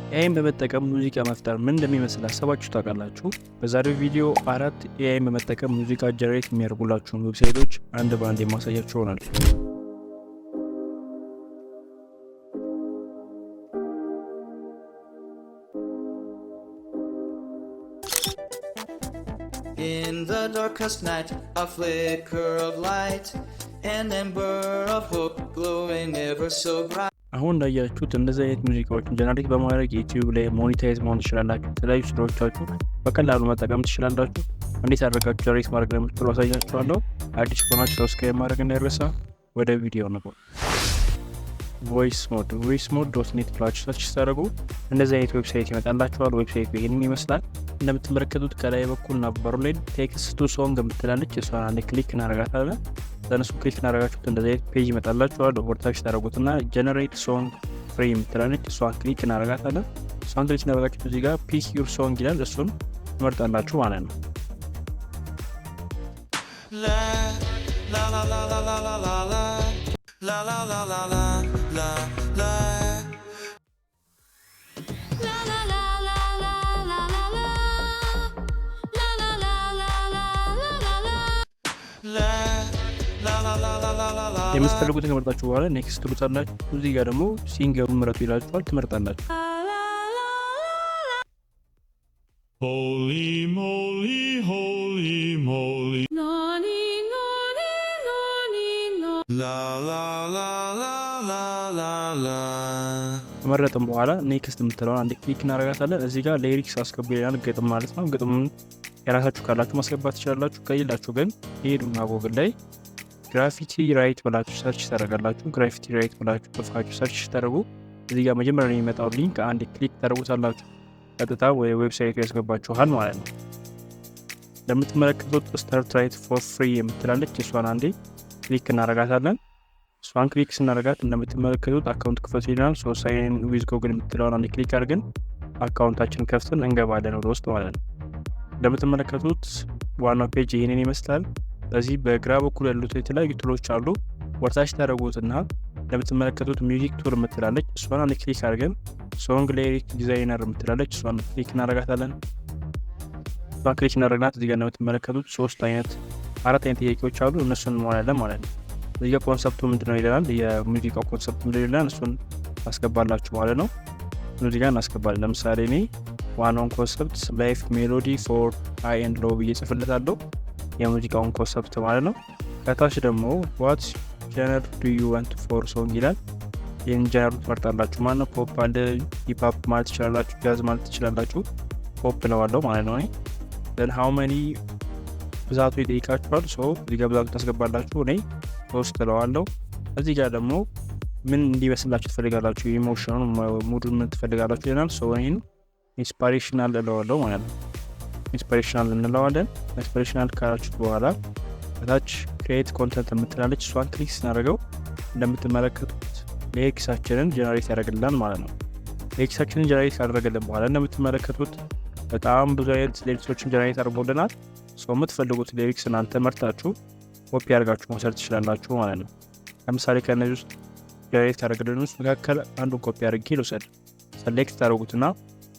ኤአይን በመጠቀም ሙዚቃ መፍጠር ምን እንደሚመስል አሳባችሁት ታቃላችሁ። በዛሬው ቪዲዮ 4 ኤአይን በመጠቀም ሙዚቃ ጀነሬት የሚያረጉላችሁን ዌብሳይቶች አንድ በአንድ የማሳያችሁ ይሆናል። In the darkest night, a flicker of light, an ember of hope glowing ever so bright. አሁን እንዳያችሁት እንደዚህ አይነት ሙዚቃዎችን ጀነሬት በማድረግ ዩቲዩብ ላይ ሞኔታይዝ መሆን ትችላላችሁ። የተለያዩ ስራዎቻችሁ በቀላሉ መጠቀም ትችላላችሁ። እንዴት አድርጋችሁ ጀነሬት ማድረግ እንደምትችሉ አሳያችኋለሁ። አዲስ ከሆናችሁ ሰብስክራይብ ማድረግ እንዳይረሳ። ወደ ቪዲዮ ነው። ቮይስ ሞድ .net ብላችሁ ሰርች ስታደርጉ እንደዚህ አይነት ዌብሳይት ይመጣላችኋል። ዌብሳይቱ ይሄንን ይመስላል። እንደምትመለከቱት ከላይ በኩል ናበሩ ላይ ቴክስት ቱ ሶንግ የምትላለች እሷን አንድ ክሊክ እናደርጋታለን። ለነሱ ክሊክ እናደርጋችሁት እንደዚህ አይነት ፔጅ ይመጣላችኋል። ወርታች ታደርጉትና ጀነሬት ሶንግ ፍሪ የምትላለች እሷን ክሊክ እናደርጋታለን። እሷን ክሊክ እናደርጋችሁት እዚህ ጋር ፒክ ዩር ሶንግ ይላል። እሱን ትመርጣላችሁ ማለት ነው። La la la la la la la la la la la la la la la la የምትፈልጉትን ከመርጣችሁ በኋላ ኔክስት ትሉታላችሁ። እዚህ ጋር ደግሞ ሲንገሩን ምረጡ ይላችኋል። ትመርጣላችሁ። Holy moly, holy moly. Nani nani nani no. La la la la la la la. ከመረጥን በኋላ ኔክስት የምትለውን አንድ ክሊክ እናደርጋታለን። እዚህ ጋር ሊሪክስ አስገቡ ይላል። ግጥም ማለት ነው። ግጥሙን የራሳችሁ ካላችሁ ማስገባት ትችላላችሁ። ከሌላችሁ ግን ሄዱና ጎግል ላይ ግራፊቲ ራይት ብላችሁ ሰርች ታደርጋላችሁ። ግራፊቲ ራይት ብላችሁ ጽፋችሁ ሰርች ታደርጉ እዚህ ጋር መጀመሪያ የሚመጣው ሊንክ አንድ ክሊክ ታደርጉታላችሁ። ቀጥታ ወደ ዌብሳይቱ ያስገባችኋል ማለት ነው። እንደምትመለከቱት ስታርት ራይት ፎር ፍሪ የምትላለች እሷን አንዴ ክሊክ እናደርጋታለን። እሷን ክሊክ ስናደርጋት እንደምትመለከቱት አካውንት ክፈቱ ይላል። ሳይን ዊዝ ጎግል የምትለውን አንዴ ክሊክ አድርገን አካውንታችንን ከፍተን እንገባለን ወደ ውስጥ ማለት ነው። እንደምትመለከቱት ዋናው ፔጅ ይሄንን ይመስላል። በዚህ በግራ በኩል ያሉት የተለያዩ ቱሎች አሉ። ወርታች ታደርጉትና እንደምትመለከቱት ሚውዚክ ቱል የምትላለች እሷን አንድ ክሊክ አድርገን ሶንግ ሊሪክ ዲዛይነር የምትላለች እሷን ክሊክ እናደርጋታለን። እሷን ክሊክ እናደርግናት እዚህ ጋር እንደምትመለከቱት አራት አይነት ጥያቄዎች አሉ። እነሱን እንሞላለን ማለት ነው። እዚህ ጋር ኮንሰፕቱ ምንድነው ይላል። የሙዚቃው ኮንሰፕት ምንድነው ይላል። እሱን ታስገባላችሁ ማለት ነው። እዚህ ጋር እናስገባለን። ለምሳሌ እኔ ዋናውን ኮንሰፕት ላይፍ ሜሎዲ ፎር ሃይ ኤንድ ሎው ብዬ ጽፍለታለሁ። የሙዚቃውን ኮንሰፕት ማለት ነው። ከታች ደግሞ ዋት ጀነር ዱ ዩ ዋንት ፎር ሶንግ ይላል። ይህን ጀነሩ ትመርጣላችሁ ማለት ነው። ፖፕ አለ፣ ሂፕሆፕ ማለት ትችላላችሁ፣ ጃዝ ማለት ትችላላችሁ። ፖፕ ለዋለው ማለት ነው። ዘን ሃው መኒ ብዛቱ ይጠይቃችኋል። እዚህ ጋር ብዛቱ ታስገባላችሁ። እኔ 3 ለዋለው። እዚህ ጋር ደግሞ ምን እንዲመስላችሁ ትፈልጋላችሁ፣ ኢሞሽኑን ሙዱን ምን ትፈልጋላችሁ ይላል። ይህን ኢንስፓሬሽናል ለዋለው ማለት ነው። ኢንስፒሬሽናል እንለዋለን። ኢንስፒሬሽናል ካላችሁት በኋላ ከታች ክሬት ኮንተንት የምትላለች እሷን ክሊክ ስናደርገው እንደምትመለከቱት ሊሪክሳችንን ጀነሬት ያደርግልናል ማለት ነው። ሊሪክሳችንን ጀነሬት ካደረገልን በኋላ እንደምትመለከቱት በጣም ብዙ አይነት ሊሪክሶችን ጀነሬት አድርጎልናል። የምትፈልጉት ሊሪክስ እናንተ መርጣችሁ ኮፒ አድርጋችሁ መውሰድ ትችላላችሁ ማለት ነው። ለምሳሌ ከእነዚህ ውስጥ ጀነሬት ካደረገልን ውስጥ መካከል አንዱን ኮፒ አድርጌ ልውሰድ። ሰሌክት ታደርጉትና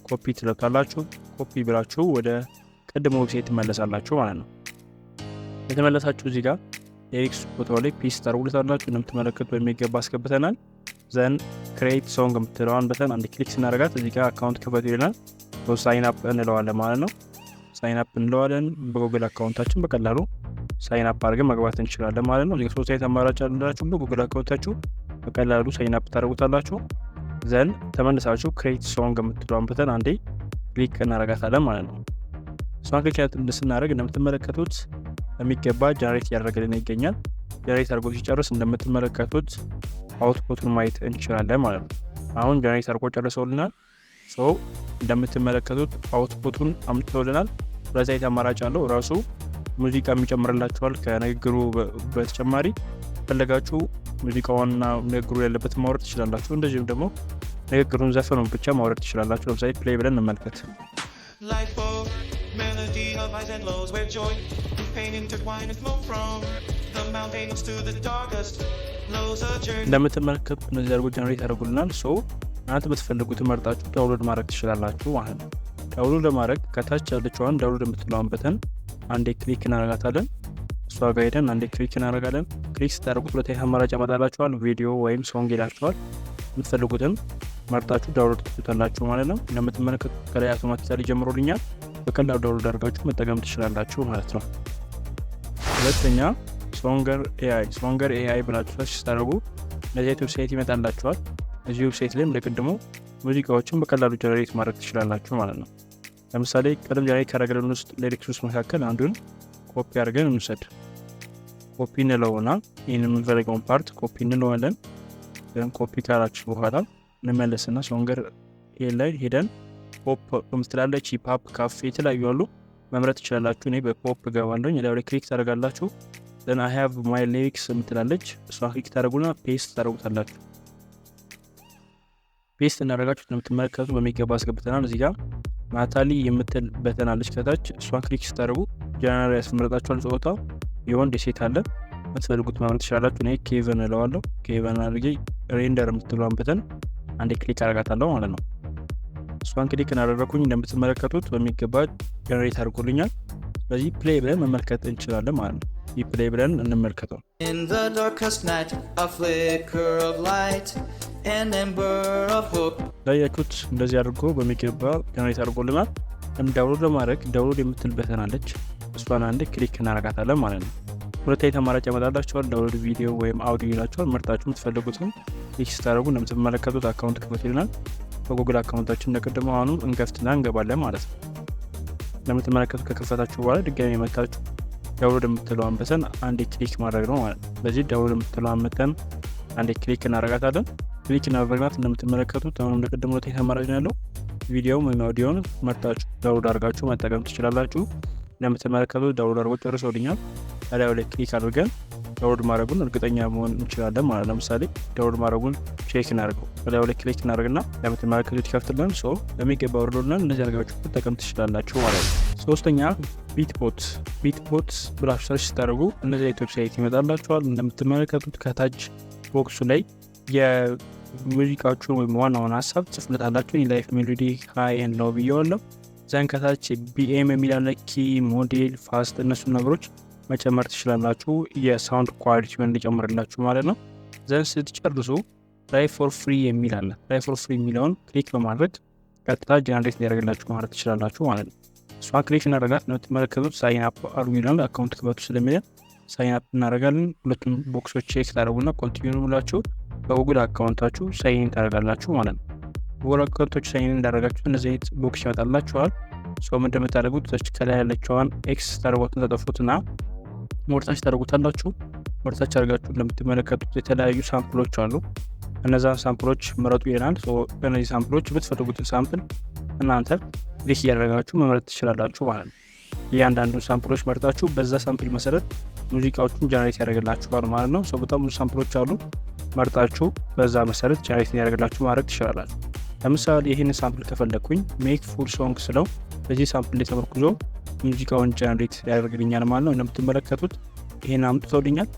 ኮፒ ትለታላችሁ። ኮፒ ብላችሁ ወደ ቀድሞ ዌብሳይት ትመለሳላችሁ ማለት ነው። የተመለሳችሁ እዚህ ጋር ሊሪክስ ቦታው ላይ ፒስ ታደርጉታላችሁ። እንደምትመለከቱ በሚገባ አስገብተናል። ዘን ክሬት ሶንግ የምትለዋን በተን አንድ ክሊክ ስናደርጋት እዚህ ጋር አካውንት ክፈቱ ይለናል። ሳይን አፕ እንለዋለን ማለት ነው። ሳይን አፕ እንለዋለን። በጉግል አካውንታችን በቀላሉ ሳይን አፕ አድርገን መግባት እንችላለን ማለት ነው። እዚህ ሶስት አይነት አማራጭ አላችሁ። በጉግል አካውንታችሁ በቀላሉ ሳይን አፕ ታደርጉታላችሁ። ዘን ተመልሳችሁ ክሬት ሶንግ የምትለዋን በተን አንዴ ክሊክ እናደርጋታለን ማለት ነው። እሷን ክሊክ ስናደርግ እንደምትመለከቱት በሚገባ ጀነሬት እያደረገልን ይገኛል። ጀነሬት አድርጎ ሲጨርስ እንደምትመለከቱት አውትፑቱን ማየት እንችላለን ማለት ነው። አሁን ጀነሬት አድርጎ ጨርሰውልናል። እንደምትመለከቱት አውትፑቱን አምጥቶልናል። በዛ አይነት አማራጭ አለው። ራሱ ሙዚቃ የሚጨምርላችኋል ከንግግሩ በተጨማሪ ፈለጋችሁ ሙዚቃውንና ንግግሩ ያለበት ማውረድ ትችላላችሁ። እንደዚሁም ደግሞ ንግግሩን ዘፈኑን ብቻ ማውረድ ትችላላችሁ። ለምሳሌ ፕሌይ ብለን እንመልከት። እንደምትመለከቱት እነዚህ አድርጎ ጀነሬት ያደርጉልናል። እናንተ በተፈልጉት መርጣችሁ ዳውንሎድ ማድረግ ትችላላችሁ ማለት ነው። ዳውንሎድ ለማድረግ ከታች ያለችዋን ዳውንሎድ የምትለውን በተን አንዴ ክሊክ እናደርጋታለን። እሷ ጋር ሄደን አንዴ ክሊክ እናደርጋለን። ክሊክ ስታደርጉት ሁለት አይነት አማራጭ ያመጣላችኋል። ቪዲዮ ወይም ሶንግ ይላችኋል። የምትፈልጉትን መርጣችሁ ዳውንሎድ ትችላላችሁ ማለት ነው። እንደምትመለከቱት ከላይ አውቶማቲካሊ ጀምሮልኛል። በቀላሉ ዳውንሎድ አድርጋችሁ መጠቀም ትችላላችሁ ማለት ነው። ሁለተኛ ሶንገር ኤአይ ብላችሁ ሰርች ስታደርጉ እነዚህ ዌብሳይት ይመጣላችኋል። እዚህ ዌብሳይት ላይ እንደቀድሞ ሙዚቃዎችን በቀላሉ ጀነሬት ማድረግ ትችላላችሁ ማለት ነው። ለምሳሌ ቀደም ጀነሬት ካደረግን ውስጥ ሊሪክስ ውስጥ መካከል አንዱን ኮፒ አድርገን እንውሰድ። ኮፒ እንለውና ይህን የምንፈልገውን ፓርት ኮፒ እንለዋለን። ግን ኮፒ ካላችሁ በኋላ እንመለስና ሶንገር ኤአይ ላይ ሄደን ፖፕ ምትላለች ሂፕሆፕ ካፌ የተለያዩ አሉ መምረጥ ትችላላችሁ። እኔ በፖፕ ገባለሁ። እላው ላይ ክሊክ ታደርጋላችሁ። then I have my lyrics ምትላለች እሷ ክሊክ ታደርጉና ፔስት ታደርጉታላችሁ። ፔስት እናደርጋችሁ እንደምትመለከቱት በሚገባ አስገብተናል። እዚህ ጋር ናታሊ የምትል በተን አለች ከታች እሷን ክሊክ ስታደርጉ ጀነሬት ያስመረጣችኋል። ጾታው የወንድ የሴት አለ የምትፈልጉት መምረጥ ትችላላችሁ። እኔ ኬቨን እለዋለሁ። ኬቨን አድርጌ ሬንደር የምትለዋን በተን አንዴ ክሊክ አደርጋታለሁ ማለት ነው። እሷን ክሊክ እናደረኩኝ እንደምትመለከቱት በሚገባ ጀነሬት አድርጎልኛል። ስለዚህ ፕሌይ ብለን መመልከት እንችላለን ማለት ነው። ይህ ፕሌይ ብለን እንመልከተው። In the darkest night, a flicker of light, an ember of hope. ላያችሁት እንደዚህ አድርጎ በሚገባ ጀነሬት አድርጎልናል። ዳውንሎድ ለማድረግ ዳውንሎድ የምትል በተን አለች እሷን አንዴ ክሊክ እናደርጋታለን ማለት ነው። ሁለት አይነት አማራጭ ያመጣላችኋል። ዳውንሎድ ቪዲዮ ወይም አውዲዮ ይላችኋል። መርጣችሁ የምትፈልጉትን ክሊክ ስታደርጉ እንደምትመለከቱት አካውንት ክፈት ይልናል። በጉግል አካውንታችን እንደቀደመው አሁን እንከፍትና እንገባለን ማለት ነው። እንደምትመለከቱት ከከፈታችሁ በኋላ ድጋሚ መታችሁ ዳውንሎድ የምትለዋን በተን አንዴ ክሊክ ማድረግ ነው ማለት ነው። በዚህ ዳውንሎድ የምትለዋን በተን አንዴ ክሊክ እናደርጋታለን። ክሊክ እናደርጋት እንደምትመለከቱት አሁን እንደቀደመው ሁለት አይነት አማራጭ ነው ያለው። ቪዲዮ ወይም አውዲዮን መርጣችሁ ዳውንሎድ አድርጋችሁ መጠቀም ትችላላችሁ። እንደምትመለከቱት ዳውንሎድ አድርጎ ጨርሶልኛል። ታዲያ ላይ ክሊክ አድርገን ዳውንሎድ ማድረጉን እርግጠኛ መሆን እንችላለን ማለት ነው። ለምሳሌ ዳውንሎድ ማድረጉን ቼክ እናደርገው። ታዲያ ላይ ክሊክ እናደርግና እንደምትመለከቱት ይከፍትልን። በሚገባ ወርዶልናል። እነዚህ አድርጋችሁ መጠቀም ትችላላችሁ ማለት ነው። ሶስተኛ ቢትቦት ብላችሁ ሰርች ስታደርጉ እነዚህ ዌብሳይት ይመጣላችኋል። እንደምትመለከቱት ከታች ቦክሱ ላይ የሙዚቃዎቹን ወይም ዋናውን ሀሳብ ጽፍለታላችሁ። ላይፍ ሜሎዲ ሃይ ኤንድ ሎው ብየዋለሁ። ዘን ከታች ቢኤም የሚላለ ኪ ሞዴል ፋስት እነሱ ነገሮች መጨመር ትችላላችሁ። የሳውንድ ኳሊቲውን እንዲጨምርላችሁ ማለት ነው። ዘን ስትጨርሱ ትራይ ፎር ፍሪ የሚል አለ። ትራይ ፎር ፍሪ የሚለውን ክሊክ በማድረግ ቀጥታ ጀነሬት ሊያደርግላችሁ ማለት ትችላላችሁ ማለት ነው። እሷ ክሊክ እናደርጋት ነው የምትመለከቱት ሳይን አፕ አድርጉ ይላል። አካውንት ክፈቱ ስለሚለን ሳይን አፕ እናደርጋለን። ሁለቱም ቦክሶች ቼክ ታደርጉና ኮንቲኒዩ ብላችሁ በጉግል አካውንታችሁ ሳይን ታደርጋላችሁ ማለት ነው። ጉግል አካውንቶች ሳይን እንዳደረጋችሁ እነዚህ ቦክስ ይመጣላችኋል። ሶም እንደምታደርጉት ታች ከላይ ያለችዋን ኤክስ ታደርጓትን ተጠፉትና ወርታች ታደርጉታላችሁ። ወርታች አድርጋችሁ እንደምትመለከቱት የተለያዩ ሳምፕሎች አሉ። እነዛን ሳምፕሎች መረጡ ይላል። በእነዚህ ሳምፕሎች የምትፈልጉትን ሳምፕል እናንተ ክሊክ እያደረጋችሁ መምረጥ ትችላላችሁ ማለት ነው። እያንዳንዱ ሳምፕሎች መርጣችሁ በዛ ሳምፕል መሰረት ሙዚቃዎቹን ጀነሬት ያደርግላችኋል ማለት ነው። በጣም ብዙ ሳምፕሎች አሉ። መርጣችሁ በዛ መሰረት ጀነሬት ያደርግላችሁ ማድረግ ትችላላችሁ። ለምሳሌ ይህን ሳምፕል ከፈለኩኝ ሜክ ፉል ሶንግ ስለው በዚህ ሳምፕል ላይ ተመርኩዞ ሙዚቃውን ጀነሬት ያደርግልኛል ማለት ነው። እንደምትመለከቱት ይሄን አምጥቶልኛል።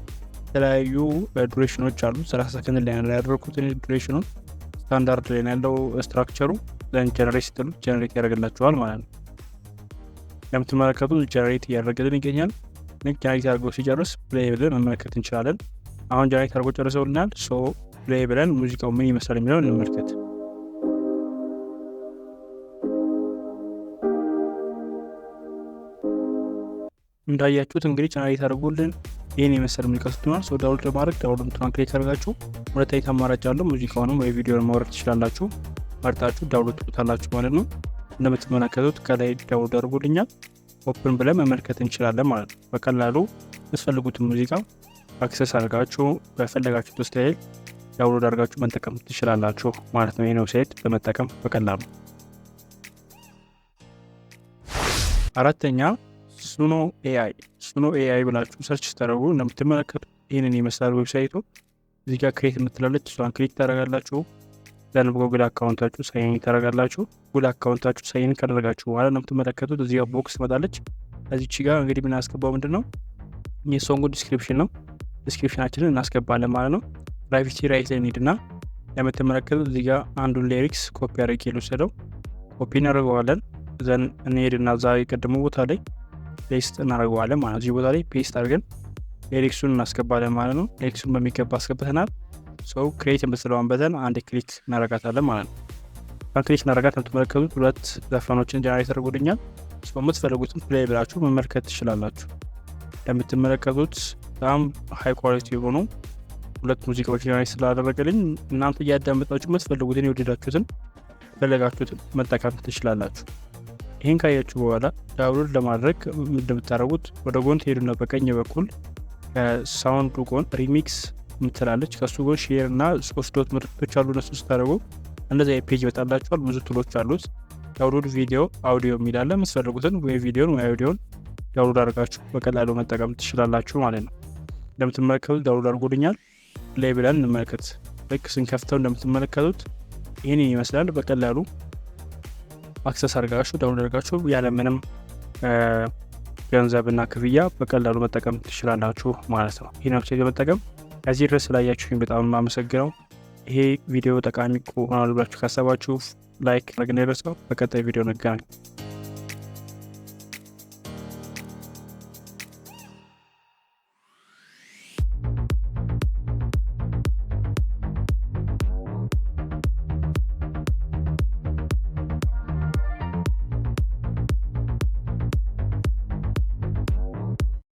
የተለያዩ ዱሬሽኖች አሉ። 30 ሰከንድ ላይ ያደረኩት ዱሬሽኑን ስታንዳርድ ላይ ያለው ስትራክቸሩ ጀነሬት ስትሉት ጀነሬት ያደርግላችኋል ማለት ነው። እንደምትመለከቱት ጀነሬት እያደረገልን ይገኛል። ጀነሬት አድርጎ ሲጨርስ ፕሌይ ብለን መመልከት እንችላለን። አሁን ጀነሬት አድርጎ ጨርሰውልናል። ፕሌይ ብለን ሙዚቃው ምን ይመስላል የሚለውን እንመልከት። እንዳያችሁት እንግዲህ ጀነሬት አድርጎልን ይህን የመሰለ ሙዚቃ ስትሆናል። ዳውንሎድ ለማድረግ ዳውንሎድ ምትሆን ክሊክ አድርጋችሁ ሁለት አይነት አማራጭ አለው። ሙዚቃውንም ወይ ቪዲዮን ማውረድ ትችላላችሁ። መርጣችሁ ዳውንሎድ ትሉታላችሁ ማለት ነው። እንደምትመለከቱት ከላይ ዳውንሎድ አድርጎልኛል። ኦፕን ብለን መመልከት እንችላለን ማለት ነው። በቀላሉ የምትፈልጉትን ሙዚቃ አክሰስ አድርጋችሁ በፈለጋችሁት ስታይል ዳውንሎድ አድርጋችሁ መጠቀም ትችላላችሁ ማለት ነው። ይሄን ዌብሳይት በመጠቀም በቀላሉ። አራተኛ ሱኖ ኤአይ ብላችሁ ሰርች ታደርጉ እንደምትመለከቱት ይህንን ይመስላል ዌብሳይቱ። እዚህ ጋር ክሬት የምትላለች እሷን ክሊክ ታደርጋላችሁ። ዘን በጉግል አካውንታችሁ ሳይን ታደርጋላችሁ። ጉግል አካውንታችሁ ሳይን ካደረጋችሁ በኋላ እንደምትመለከቱት እዚህ ጋር ቦክስ ትመጣለች። እዚች ጋር እንግዲህ የምናስገባው ምንድነው የሶንጉ ዲስክሪፕሽን ነው። ዲስክሪፕሽናችንን እናስገባለን ማለት ነው። ፕራይቬሲ ራይት ላይ እንሂድና ለምትመለከቱት እዚህ ጋር አንዱን ሊሪክስ ኮፒ አድርጌ ልወስደው። ኮፒ እናደርገዋለን። ዘን እንሄድና እዛ የቀደሙ ቦታ ላይ ፔስት እናደርገዋለን ማለት ነው። እዚህ ቦታ ላይ ፔስት አድርገን ሊሪክሱን እናስገባለን ማለት ነው። ሊሪክሱን በሚገባ አስገብተናል። ሰው ክሬት የምትለዋን በተን አንድ ክሊክ እናደርጋታለን ማለት ነው። ክሊክ እናደርጋት የምትመለከቱት 2 ዘፈኖችን ጀነሬት አድርጎልኛል። ሰው የምትፈልጉትን ፕሌይ ብላችሁ መመልከት ትችላላችሁ። እንደምትመለከቱት በጣም ሃይ ኳሊቲ የሆኑ 2 ሙዚቃዎች ጀነሬት ስላደረገልኝ እናንተ እያዳመጣችሁ የምትፈልጉትን የወደዳችሁትን ፈለጋችሁትን መጠቀም ትችላላችሁ። ይህን ካያችሁ በኋላ ዳውንሎድ ለማድረግ እንደምታደርጉት ወደ ጎን ትሄዱና በቀኝ በኩል ከሳውንዱ ጎን ሪሚክስ ምትላለች። ከሱ ጎን ሼር እና 3 ዶት ምልክቶች አሉ። እነሱ ስታደርጉ እንደዚህ ፔጅ ይመጣላችኋል። ብዙ ቱሎች አሉት። ዳውንሎድ ቪዲዮ አውዲዮ የሚላለ የምትፈልጉትን ወይ ቪዲዮን ወይ አውዲዮን ዳውንሎድ አድርጋችሁ በቀላሉ መጠቀም ትችላላችሁ ማለት ነው። እንደምትመለከቱት ዳውንሎድ አድርጎልኛል። ፕሌይ ብለን እንመለከት። ልክ ስንከፍተው እንደምትመለከቱት ይህን ይመስላል። በቀላሉ አክሰስ አድርጋችሁ ዳውንሎድ አድርጋችሁ ያለምንም ገንዘብና ክፍያ በቀላሉ መጠቀም ትችላላችሁ ማለት ነው። ይህን ዌብሳይት በመጠቀም ከዚህ ድረስ ስላያችሁኝ በጣም የማመሰግነው። ይሄ ቪዲዮ ጠቃሚ ሆኗል ብላችሁ ካሰባችሁ ላይክ አድርጉ። በቀጣይ ቪዲዮ እንገናኝ።